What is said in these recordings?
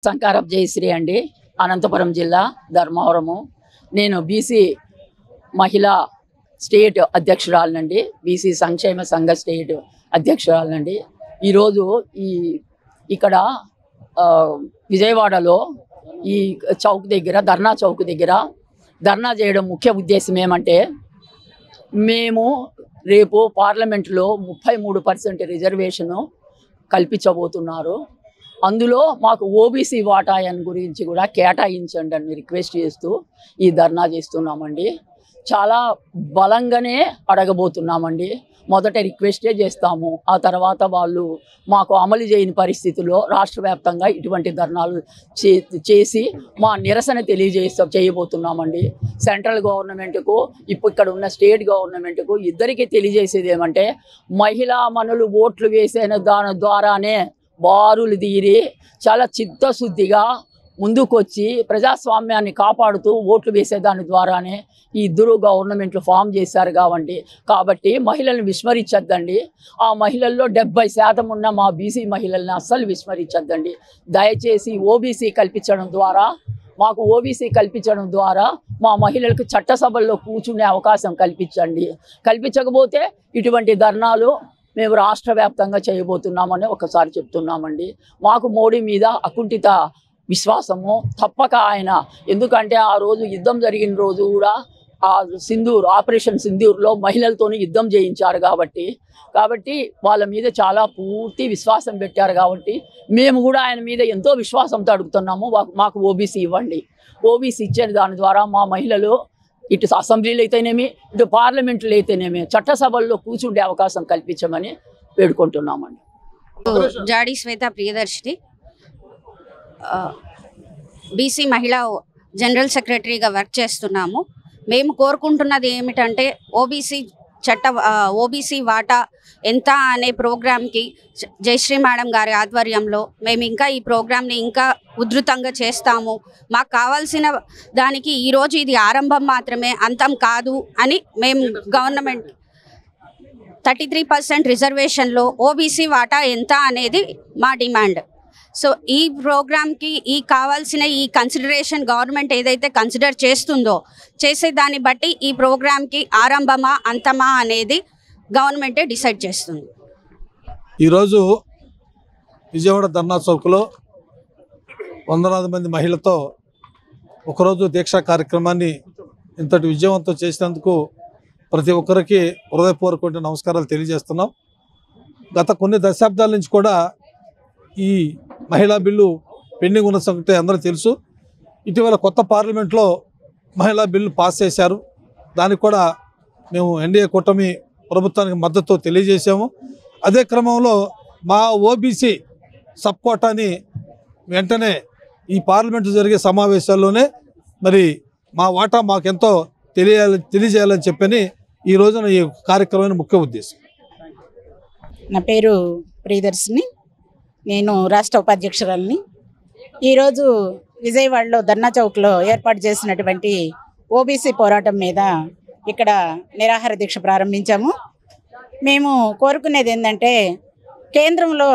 సంకారప్ జయశ్రీ అండి, అనంతపురం జిల్లా ధర్మవరము. నేను బీసీ మహిళా స్టేట్ అధ్యక్షురాలనండి, బీసీ సంక్షేమ సంఘ స్టేట్ అధ్యక్షురాలనండి. ఈరోజు ఇక్కడ విజయవాడలో ఈ చౌక్ దగ్గర ధర్నా చౌక్ దగ్గర ధర్నా చేయడం ముఖ్య ఉద్దేశం ఏమంటే, మేము రేపు పార్లమెంట్లో 33% రిజర్వేషను కల్పించబోతున్నారు. అందులో మాకు ఓబీసీ వాటాయన్ గురించి కూడా కేటాయించండి అని రిక్వెస్ట్ చేస్తూ ఈ ధర్నా చేస్తున్నామండి. చాలా బలంగానే అడగబోతున్నామండి. మొదట రిక్వెస్టే చేస్తాము, ఆ తర్వాత వాళ్ళు మాకు అమలు చేయని పరిస్థితుల్లో రాష్ట్ర వ్యాప్తంగా ఇటువంటి ధర్నాలు చేసి మా నిరసన చేయబోతున్నామండి. సెంట్రల్ గవర్నమెంట్కు ఇక్కడ ఉన్న స్టేట్ గవర్నమెంట్కు ఇద్దరికీ తెలియజేసేది ఏమంటే, మహిళా మనులు ఓట్లు వేసిన దాని ద్వారానే బారులు తీరి చాలా చిత్తశుద్ధిగా ముందుకొచ్చి ప్రజాస్వామ్యాన్ని కాపాడుతూ ఓట్లు వేసేదాని ద్వారానే ఈ ఇద్దరు గవర్నమెంట్లు ఫామ్ చేశారు కాబట్టి మహిళలను విస్మరించద్దండి. ఆ మహిళల్లో 70% ఉన్న మా బీసీ మహిళల్ని అస్సలు విస్మరించద్దండి. దయచేసి ఓబీసీ కల్పించడం ద్వారా మా మహిళలకు చట్టసభల్లో కూర్చునే అవకాశం కల్పించకపోతే ఇటువంటి ధర్నాలు మేము రాష్ట్ర వ్యాప్తంగా చేయబోతున్నామని ఒకసారి చెప్తున్నామండి. మాకు మోడీ మీద అకుంఠిత విశ్వాసము తప్పక ఆయన, ఎందుకంటే ఆ రోజు యుద్ధం జరిగిన రోజు కూడా ఆపరేషన్ సింధూర్లో మహిళలతోని యుద్ధం చేయించారు కాబట్టి వాళ్ళ మీద చాలా పూర్తి విశ్వాసం పెట్టారు. కాబట్టి మేము కూడా ఆయన మీద ఎంతో విశ్వాసంతో అడుగుతున్నాము, మాకు ఓబీసీ ఇవ్వండి. ఓబీసీ ఇచ్చే దాని ద్వారా మా మహిళలు ఇటు అసెంబ్లీలు అయితేనేమి, ఇటు పార్లమెంట్లు అయితేనేమి చట్టసభల్లో కూర్చుండే అవకాశం కల్పించమని వేడుకుంటున్నామండి. జాడి శ్వేత ప్రియదర్శిని, బీసీ మహిళా జనరల్ సెక్రటరీగా వర్క్ చేస్తున్నాము. మేము కోరుకుంటున్నది ఏమిటంటే, ఓబీసీ వాటా ఎంత అనే ప్రోగ్రామ్కి జయశ్రీ మేడం గారి ఆధ్వర్యంలో మేము ఇంకా ఈ ప్రోగ్రామ్ని ఇంకా ఉధృతంగా చేస్తాము. మాకు కావాల్సిన దానికి ఈరోజు ఇది ఆరంభం మాత్రమే, అంతం కాదు అని మేము గవర్నమెంట్ 33% రిజర్వేషన్లో ఓబీసీ వాటా ఎంత అనేది మా డిమాండ్. సో ఈ ప్రోగ్రామ్కి కావాల్సిన ఈ కన్సిడరేషన్ గవర్నమెంట్ ఏదైతే కన్సిడర్ చేస్తుందో చేసే దాన్ని బట్టి ఈ ప్రోగ్రామ్కి ఆరంభమా అంతమా అనేది గవర్నమెంటే డిసైడ్ చేస్తుంది. ఈరోజు విజయవాడ ధర్నా చౌక్లో వందలాది మంది మహిళలతో ఒకరోజు దీక్షా కార్యక్రమాన్ని ఇంతటి విజయవంతం చేసినందుకు ప్రతి ఒక్కరికి హృదయపూర్వక నమస్కారాలు తెలియజేస్తున్నాం. గత కొన్ని దశాబ్దాల నుంచి కూడా ఈ మహిళా బిల్లు పెండింగ్ ఉన్న సంగతి అందరూ తెలుసు. ఇటీవల కొత్త పార్లమెంట్లో మహిళా బిల్లు పాస్ చేశారు. దానికి కూడా మేము ఎన్డీఏ కూటమి ప్రభుత్వానికి మద్దతు తెలియజేశాము. అదే క్రమంలో మా ఓబీసీ సబ్ కోటాని వెంటనే ఈ పార్లమెంటు జరిగే సమావేశాల్లోనే మరి మా వాటా మాకెంతో తెలియజేయాలని చెప్పని ఈ రోజున ఈ కార్యక్రమం ముఖ్య ఉద్దేశం. నా పేరు ప్రియదర్శిని, నేను రాష్ట్ర ఉపాధ్యక్షురాలని. ఈరోజు విజయవాడలో ధర్నా చౌక్లో ఏర్పాటు చేసినటువంటి ఓబీసీ పోరాటం మీద ఇక్కడ నిరాహార దీక్ష ప్రారంభించాము. మేము కోరుకునేది ఏంటంటే, కేంద్రంలో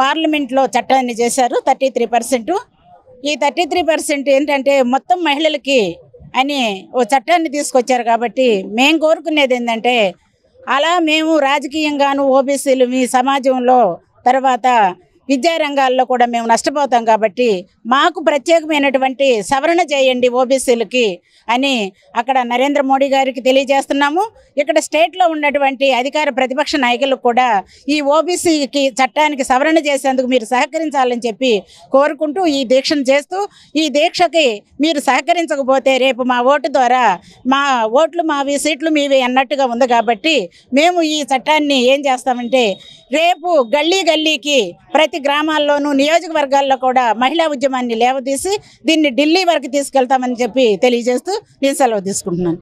పార్లమెంట్లో చట్టాన్ని చేశారు 33%. ఈ 33% ఏంటంటే మొత్తం మహిళలకి అని ఓ చట్టాన్ని తీసుకొచ్చారు. కాబట్టి మేము కోరుకునేది ఏంటంటే, అలా మేము రాజకీయంగాను ఓబీసీలు మీ సమాజంలో తర్వాత విద్యారంగాల్లో కూడా మేము నష్టపోతాం. కాబట్టి మాకు ప్రత్యేకమైనటువంటి సవరణ చేయండి ఓబీసీలకి అని అక్కడ నరేంద్ర మోడీ గారికి తెలియజేస్తున్నాము. ఇక్కడ స్టేట్లో ఉన్నటువంటి అధికార ప్రతిపక్ష నాయకులకు కూడా ఈ ఓబీసీకి చట్టానికి సవరణ చేసేందుకు మీరు సహకరించాలని చెప్పి కోరుకుంటూ ఈ దీక్షను చేస్తూ, ఈ దీక్షకి మీరు సహకరించకపోతే రేపు మా ఓటు ద్వారా మా ఓట్లు మావి, సీట్లు మీవి అన్నట్టుగా ఉంది. కాబట్టి మేము ఈ చట్టాన్ని ఏం చేస్తామంటే, రేపు గల్లీకి ప్రతి గ్రామాల్లోనూ నియోజకవర్గాల్లో కూడా మహిళా ఉద్యమాన్ని లేవదీసి దీన్ని ఢిల్లీ వరకు తీసుకెళ్తామని చెప్పి తెలియజేస్తూ నేను సెలవు తీసుకుంటున్నాను.